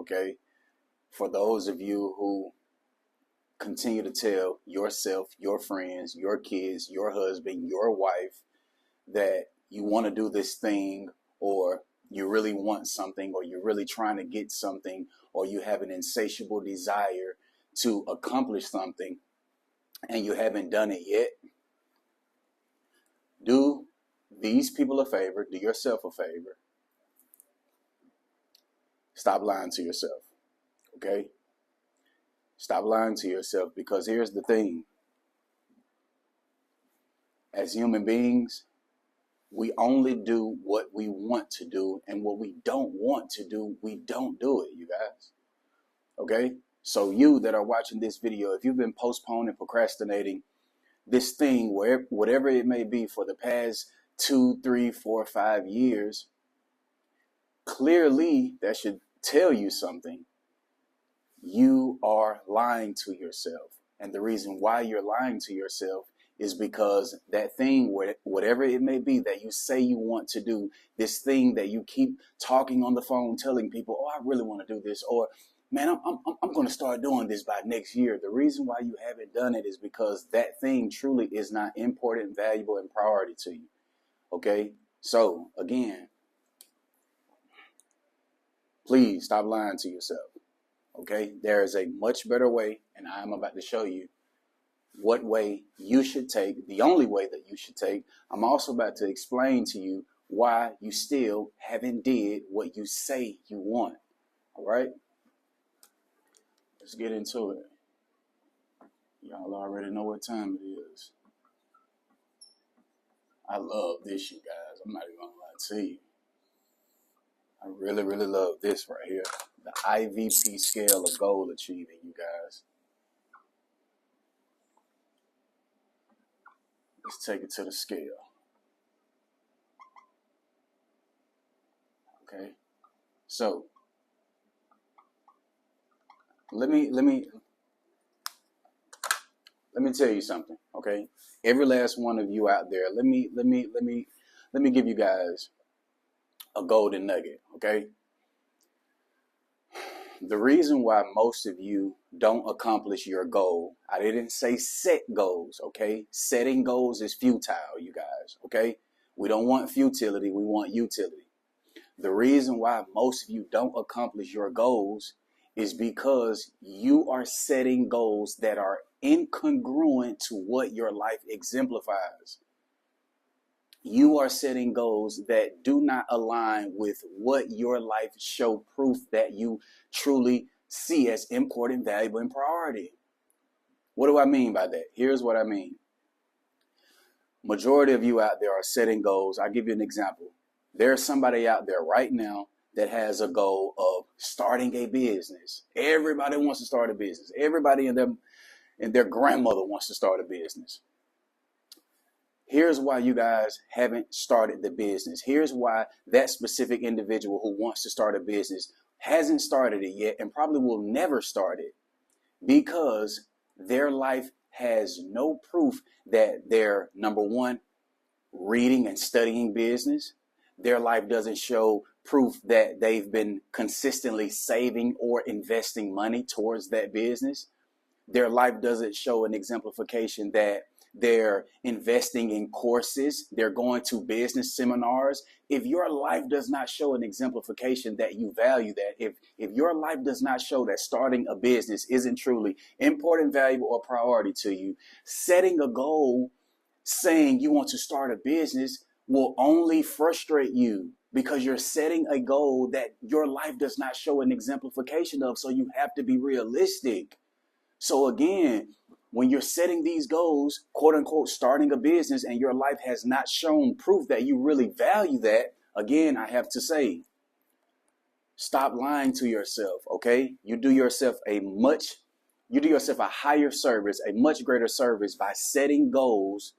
okay? For those of you who continue to tell yourself, your friends, your kids, your husband, your wife that you want to do this thing, or you really want something, or you're really trying to get something, or you have an insatiable desire to accomplish something and you haven't done it yet, do these people a favor, do yourself a favor. Stop lying to yourself, okay? Stop lying to yourself, because here's the thing. As human beings, we only do what we want to do, and what we don't want to do, we don't do it, you guys. Okay? So you that are watching this video, if you've been postponing, procrastinating this thing, whatever it may be, for the past 2, 3, 4, 5 years, clearly that should tell you something. You are lying to yourself. And the reason why you're lying to yourself is because that thing, whatever it may be that you say you want to do, this thing that you keep talking on the phone, telling people, oh, I really want to do this, or man, I'm going to start doing this by next year. The reason why you haven't done it is because that thing truly is not important, valuable, and priority to you. Okay? So again, please stop lying to yourself. Okay? There is a much better way, and I'm about to show you what way you should take, the only way that you should take. I'm also about to explain to you why you still haven't did what you say you want. All right? Let's get into it. Y'all already know what time it is. I love this, you guys. I'm not even gonna lie to you. I really, really love this right here. The IVP scale of goal achieving, you guys. Let's take it to the scale. Okay. So let me tell you something, okay? Every last one of you out there, let me give you guys a golden nugget, okay? The reason why most of you don't accomplish your goal, I didn't say set goals, okay? Setting goals is futile, you guys, okay? We don't want futility, we want utility. The reason why most of you don't accomplish your goals is because you are setting goals that are incongruent to what your life exemplifies. You are setting goals that do not align with what your life show proof that you truly see as important, valuable, and priority. What do I mean by that? Here's what I mean. Majority of you out there are setting goals. I'll give you an example. There's somebody out there right now that has a goal of starting a business. Everybody wants to start a business. Everybody and their grandmother wants to start a business. Here's why you guys haven't started the business. Here's why that specific individual who wants to start a business hasn't started it yet and probably will never start it, because their life has no proof that they're, number one, reading and studying business. Their life doesn't show proof that they've been consistently saving or investing money towards that business. Their life doesn't show an exemplification that they're investing in courses, they're going to business seminars. If your life does not show an exemplification that you value that, if your life does not show that starting a business isn't truly important, valuable, or priority to you, setting a goal saying you want to start a business will only frustrate you, because you're setting a goal that your life does not show an exemplification of. So you have to be realistic. So again, when you're setting these goals, quote unquote, starting a business, and your life has not shown proof that you really value that, again, I have to say, stop lying to yourself, okay? You do yourself a higher service, a much greater service by setting goals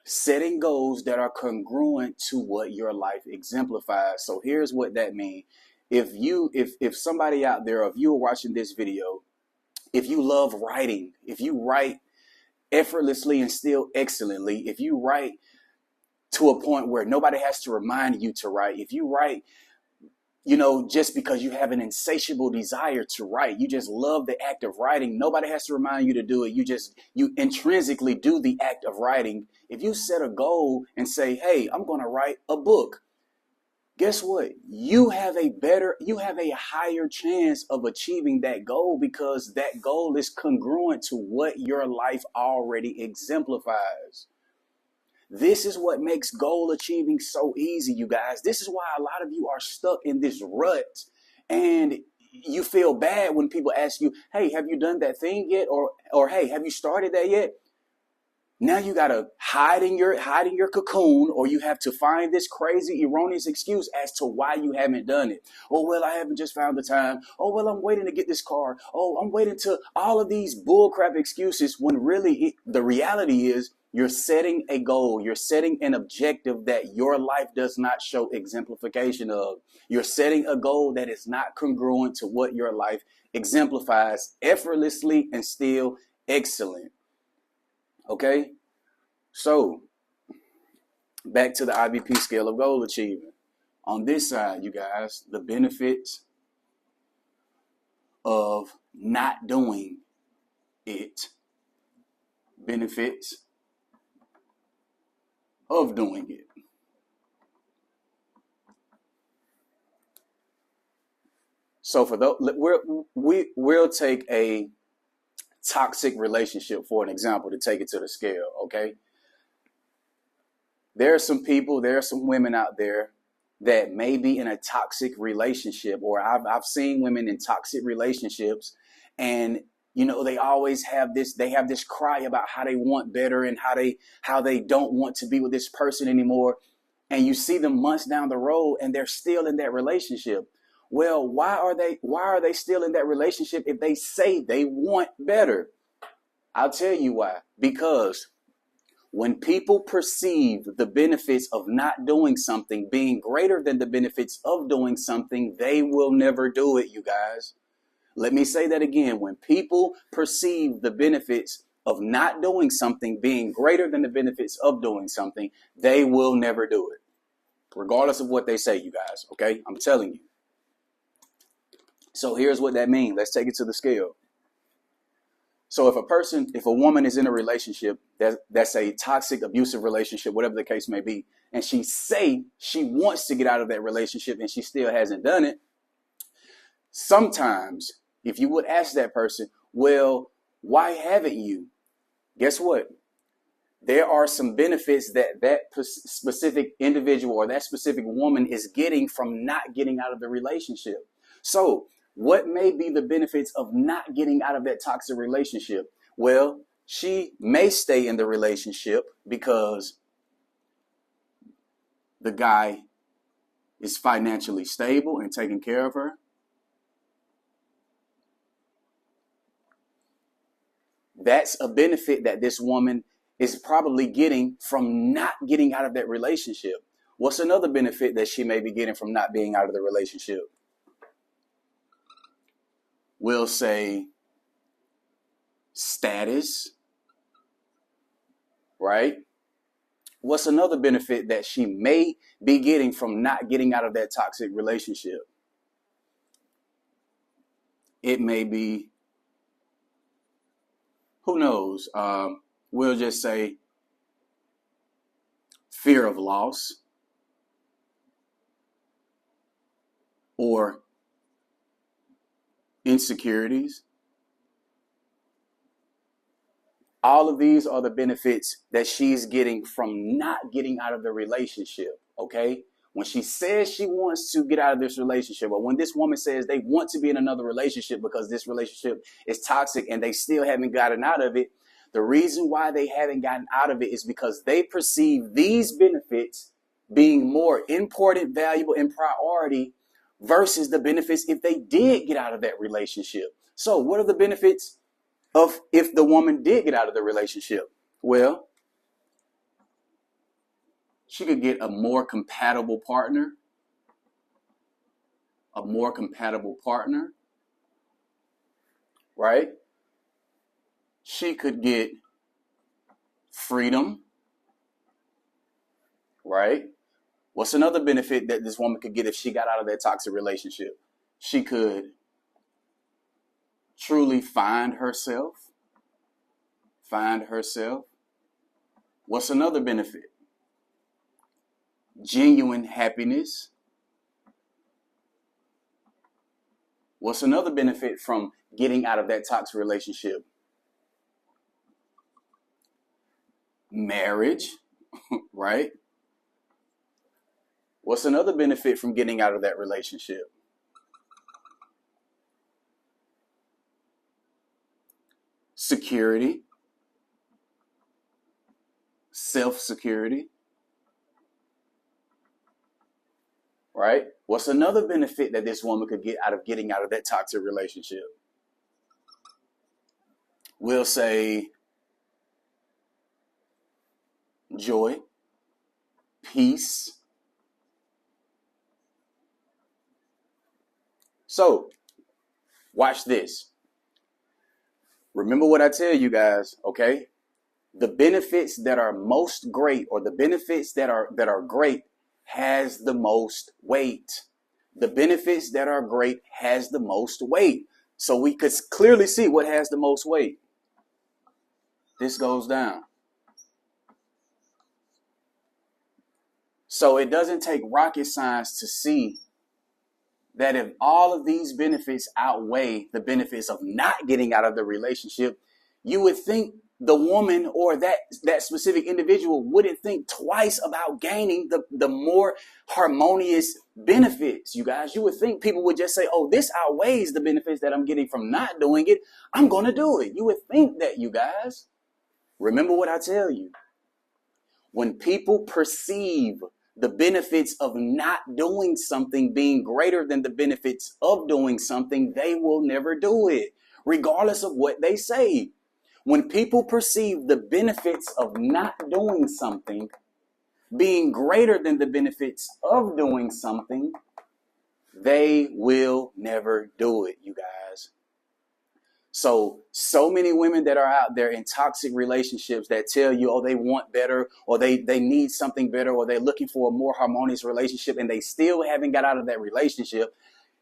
that are congruent to what your life exemplifies. So here's what that means. If somebody out there, if you are watching this video, if you love writing, if you write effortlessly and still excellently, if you write to a point where nobody has to remind you to write, if you write just because you have an insatiable desire to write, you just love the act of writing. Nobody has to remind you to do it. You intrinsically do the act of writing. If you set a goal and say, hey, I'm going to write a book, guess what? You have a higher chance of achieving that goal because that goal is congruent to what your life already exemplifies. This is what makes goal achieving so easy, you guys. This is why a lot of you are stuck in this rut and you feel bad when people ask you, hey, have you done that thing yet? Or hey, have you started that yet? Now you got to hide in your cocoon, or you have to find this crazy, erroneous excuse as to why you haven't done it. Oh, well, I haven't just found the time. Oh, well, I'm waiting to get this car. Oh, I'm waiting to all of these bullcrap excuses when really the reality is you're setting a goal. You're setting an objective that your life does not show exemplification of. You're setting a goal that is not congruent to what your life exemplifies effortlessly and still excellent. Okay, so back to the IBP scale of goal achievement. On this side, you guys, the benefits of not doing it. Benefits of doing it. So for those, we'll take a toxic relationship for an example to take it to the scale, okay? There are some women out there that may be in a toxic relationship, or I've seen women in toxic relationships, and they always have this cry about how they want better and how they don't want to be with this person anymore. And you see them months down the road and they're still in that relationship. Well, why are they still in that relationship if they say they want better? I'll tell you why. Because when people perceive the benefits of not doing something being greater than the benefits of doing something, they will never do it, you guys. Let me say that again. When people perceive the benefits of not doing something being greater than the benefits of doing something, they will never do it. Regardless of what they say, you guys. Okay? I'm telling you. So here's what that means. Let's take it to the scale. So if a woman is in a relationship that's a toxic, abusive relationship, whatever the case may be, and she say she wants to get out of that relationship and she still hasn't done it, sometimes if you would ask that person, well, why haven't you? Guess what? There are some benefits that specific individual or that specific woman is getting from not getting out of the relationship. So what may be the benefits of not getting out of that toxic relationship? Well, she may stay in the relationship because the guy is financially stable and taking care of her. That's a benefit that this woman is probably getting from not getting out of that relationship. What's another benefit that she may be getting from not being out of the relationship? We'll say status, right? What's another benefit that she may be getting from not getting out of that toxic relationship? It may be, who knows? We'll just say fear of loss or insecurities. All of these are the benefits that she's getting from not getting out of the relationship, okay? When she says she wants to get out of this relationship, or when this woman says they want to be in another relationship because this relationship is toxic and they still haven't gotten out of it, the reason why they haven't gotten out of it is because they perceive these benefits being more important, valuable, and priority versus the benefits if they did get out of that relationship. So what are the benefits of if the woman did get out of the relationship? Well, she could get a more compatible partner, right? She could get freedom, right? What's another benefit that this woman could get if she got out of that toxic relationship? She could truly find herself. Find herself. What's another benefit? Genuine happiness. What's another benefit from getting out of that toxic relationship? Marriage, right? What's another benefit from getting out of that relationship? Security, self-security, right? What's another benefit that this woman could get out of getting out of that toxic relationship? We'll say joy, peace. So, watch this. Remember what I tell you guys, okay? The benefits that are most great, or the benefits that are great, has the most weight. The benefits that are great has the most weight. So we could clearly see what has the most weight. This goes down. So it doesn't take rocket science to see that if all of these benefits outweigh the benefits of not getting out of the relationship, you would think the woman or that specific individual wouldn't think twice about gaining the more harmonious benefits, you guys. You would think people would just say, oh, this outweighs the benefits that I'm getting from not doing it. I'm going to do it. You would think that, you guys. Remember what I tell you. When people perceive the benefits of not doing something being greater than the benefits of doing something, they will never do it, regardless of what they say. When people perceive the benefits of not doing something being greater than the benefits of doing something, they will never do it, you guys. So many women that are out there in toxic relationships that tell you, oh, they want better, or they need something better, or they're looking for a more harmonious relationship, and they still haven't got out of that relationship.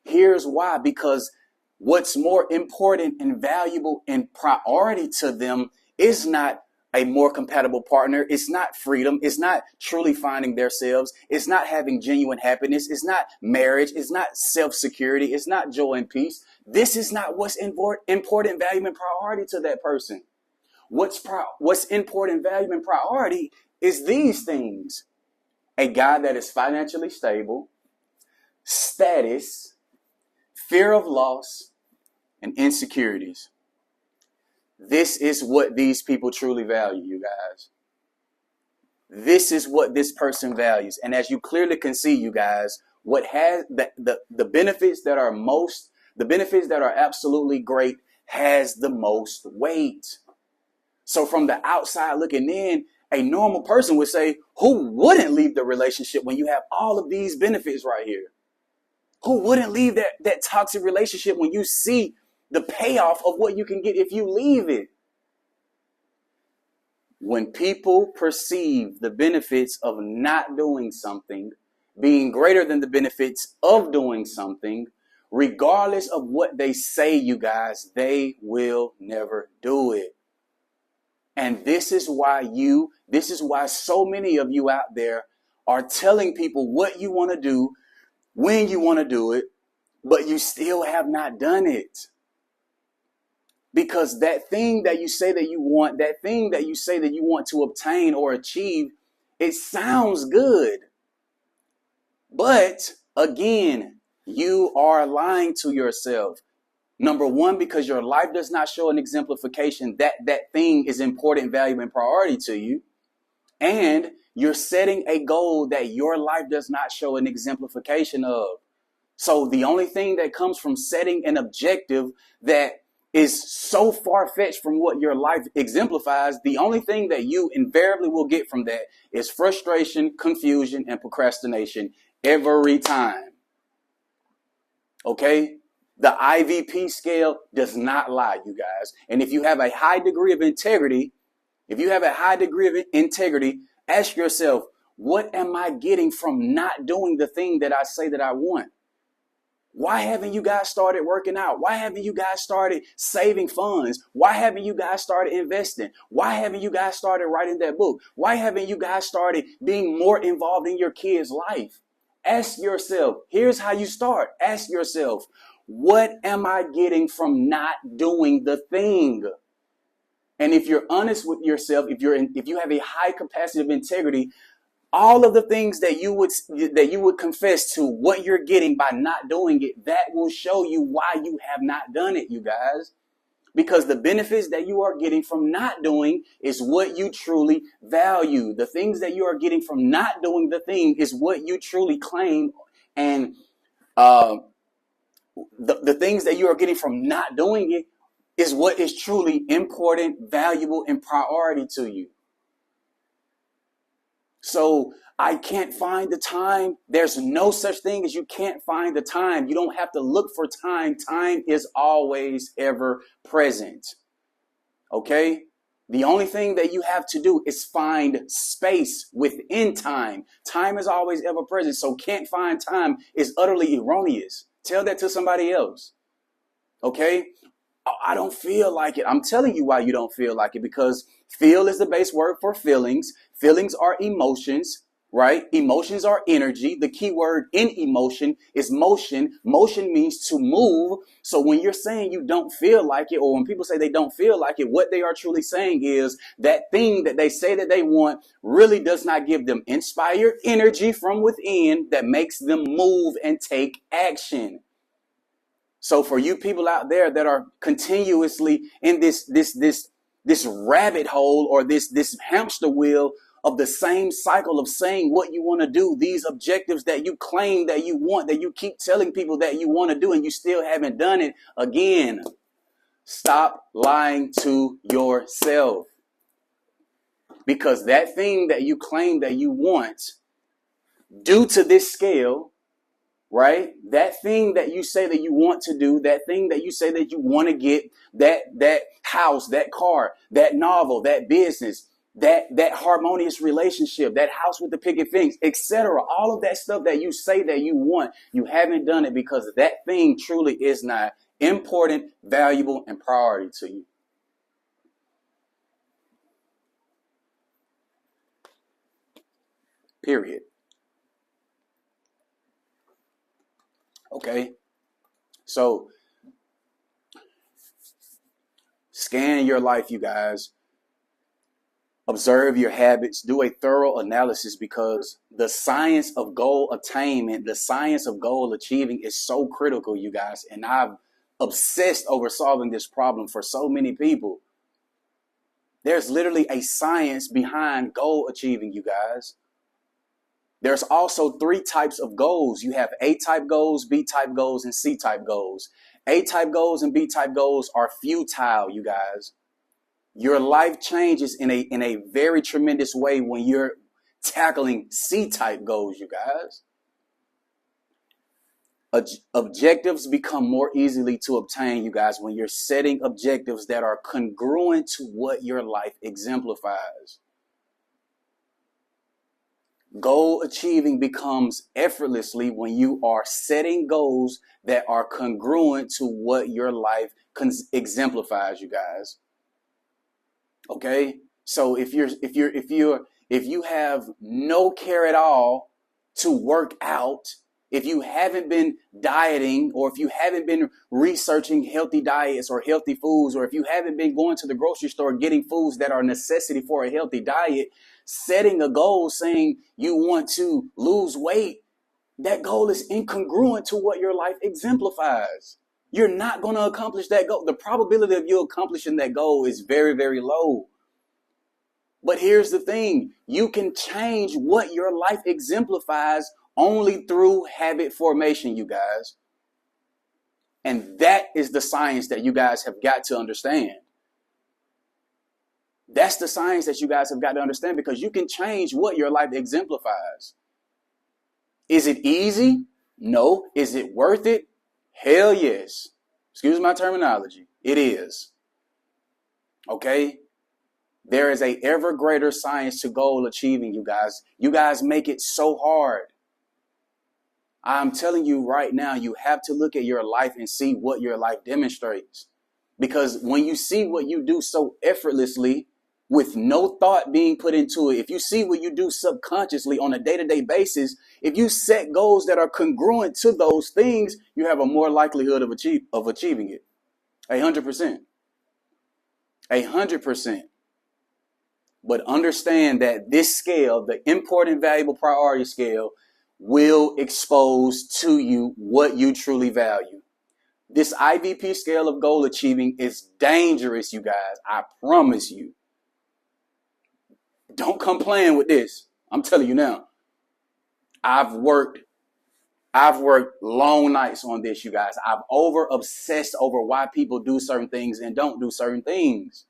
Here's why. Because what's more important and valuable and priority to them is not a more compatible partner. It's not freedom. It's not truly finding themselves. It's not having genuine happiness. It's not marriage. It's not self-security. It's not joy and peace. This is not what's important, value, and priority to that person. What's important, value, and priority is these things. A guy that is financially stable, status, fear of loss, and insecurities. This is what these people truly value, you guys. This is what this person values. And as you clearly can see, you guys, what has the benefits that are the benefits that are absolutely great has the most weight. So from the outside looking in, a normal person would say, who wouldn't leave the relationship when you have all of these benefits right here? Who wouldn't leave that toxic relationship when you see the payoff of what you can get if you leave it? When people perceive the benefits of not doing something being greater than the benefits of doing something, regardless of what they say, you guys, they will never do it. And this is why so many of you out there are telling people what you want to do, when you want to do it, but you still have not done it. Because that thing that you say that you want, that thing that you say that you want to obtain or achieve, it sounds good. But again, you are lying to yourself. Number one, because your life does not show an exemplification that that thing is important, valuable, and priority to you. And you're setting a goal that your life does not show an exemplification of. So the only thing that comes from setting an objective that is so far-fetched from what your life exemplifies, the only thing that you invariably will get from that is frustration, confusion, and procrastination every time. Okay? The IVP scale does not lie, you guys. And if you have a high degree of integrity, ask yourself, What am I getting from not doing the thing that I say that I want? Why haven't you guys started working out? Why haven't you guys started saving funds? Why haven't you guys started investing? Why haven't you guys started writing that book? Why haven't you guys started being more involved in your kids' life? Ask yourself, here's how you start. Ask yourself, what am I getting from not doing the thing? And if you're honest with yourself, if you have a high capacity of integrity, all of the things that you would confess to what you're getting by not doing it, that will show you why you have not done it, you guys. Because the benefits that you are getting from not doing is what you truly value. The things that you are getting from not doing the thing is what you truly claim. And the things that you are getting from not doing it is what is truly important, valuable, and priority to you. So I can't find the time. There's no such thing as you can't find the time. You don't have to look for time. Time is always ever present. Okay? The only thing that you have to do is find space within time. Time is always ever present. So can't find time is utterly erroneous. Tell that to somebody else. Okay? I don't feel like it. I'm telling you why you don't feel like it, because feel is the base word for feelings. Feelings are emotions, right? Emotions are energy. The key word in emotion is motion. Motion means to move. So when you're saying you don't feel like it, or when people say they don't feel like it, what they are truly saying is that thing that they say that they want really does not give them inspired energy from within that makes them move and take action. So for you people out there that are continuously in this rabbit hole, or this hamster wheel of the same cycle of saying what you want to do, these objectives that you claim that you want, that you keep telling people that you want to do, and you still haven't done it, again, stop lying to yourself. Because that thing that you claim that you want, due to this scale, right? That thing that you say that you want to do, that thing that you say that you want to get, that house, that car, that novel, that business, that harmonious relationship, that house with the picket fence, etc. All of that stuff that you say that you want, you haven't done it because that thing truly is not important, valuable, and priority to you. Period. Okay, so scan your life, you guys. Observe your habits. Do a thorough analysis, because the science of goal attainment, the science of goal achieving is so critical, you guys. And I've obsessed over solving this problem for so many people. There's literally a science behind goal achieving, you guys. There's also 3 types of goals. You have A-type goals, B-type goals, and C-type goals. A-type goals and B-type goals are futile, you guys. Your life changes in a very tremendous way when you're tackling C-type goals, you guys. Objectives become more easily to obtain, you guys, when you're setting objectives that are congruent to what your life exemplifies. Goal achieving becomes effortlessly when you are setting goals that are congruent to what your life exemplifies, you guys. Okay? So if you have no care at all to work out, if you haven't been dieting, or if you haven't been researching healthy diets or healthy foods, or if you haven't been going to the grocery store getting foods that are a necessity for a healthy diet, setting a goal saying you want to lose weight, that goal is incongruent to what your life exemplifies. You're not going to accomplish that goal. The probability of you accomplishing that goal is very, very low. But here's the thing. You can change what your life exemplifies only through habit formation, you guys. And that is the science that you guys have got to understand. That's the science that you guys have got to understand, because you can change what your life exemplifies. Is it easy? No. Is it worth it? Hell yes. Excuse my terminology. It is. Okay? There is a ever greater science to goal achieving, you guys. You guys make it so hard. I'm telling you right now, you have to look at your life and see what your life demonstrates. Because when you see what you do so effortlessly, with no thought being put into it, if you see what you do subconsciously on a day-to-day basis, if you set goals that are congruent to those things, you have a more likelihood of achieving it. 100%. 100%. But understand that this scale, the important, valuable priority scale, will expose to you what you truly value. This IVP scale of goal achieving is dangerous, you guys. I promise you. Don't come playing with this. I'm telling you now. I've worked long nights on this, you guys. I've obsessed over why people do certain things and don't do certain things.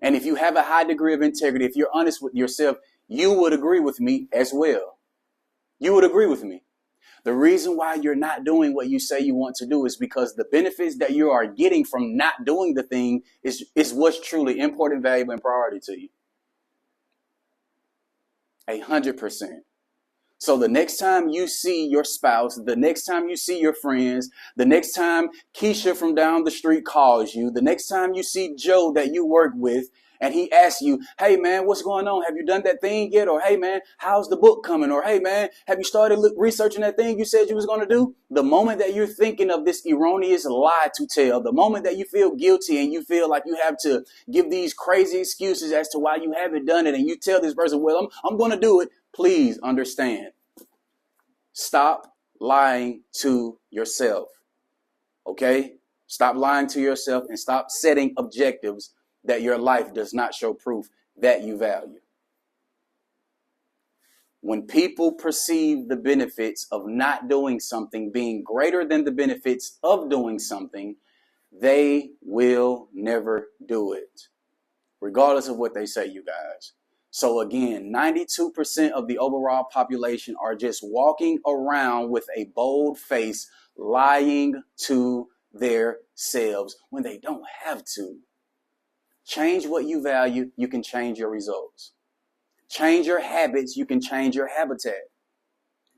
And if you have a high degree of integrity, if you're honest with yourself, you would agree with me as well. You would agree with me. The reason why you're not doing what you say you want to do is because the benefits that you are getting from not doing the thing is what's truly important, valuable, and priority to you. 100%. So the next time you see your spouse, the next time you see your friends, the next time Keisha from down the street calls you, the next time you see Joe that you work with, and he asks you, hey man, what's going on? Have you done that thing yet? Or hey man, how's the book coming? Or hey man, have you started researching that thing you said you was going to do? The moment that you're thinking of this erroneous lie to tell, the moment that you feel guilty and you feel like you have to give these crazy excuses as to why you haven't done it, and you tell this person, well, I'm going to do it. Please understand. Stop lying to yourself. Okay? Stop lying to yourself and stop setting objectives that your life does not show proof that you value. When people perceive the benefits of not doing something being greater than the benefits of doing something, they will never do it, regardless of what they say, you guys. So again, 92% of the overall population are just walking around with a bold face, lying to themselves when they don't have to. Change what you value, you can change your results. Change your habits, you can change your habitat.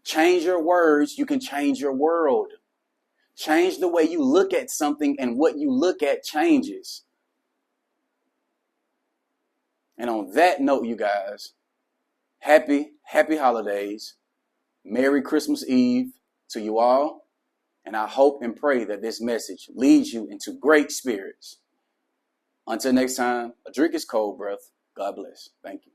Change your words, you can change your world. Change the way you look at something, and what you look at changes. And on that note, you guys, happy holidays. Merry Christmas Eve to you all. And I hope and pray that this message leads you into great spirits. Until next time, Adrecus Culbreath. God bless. Thank you.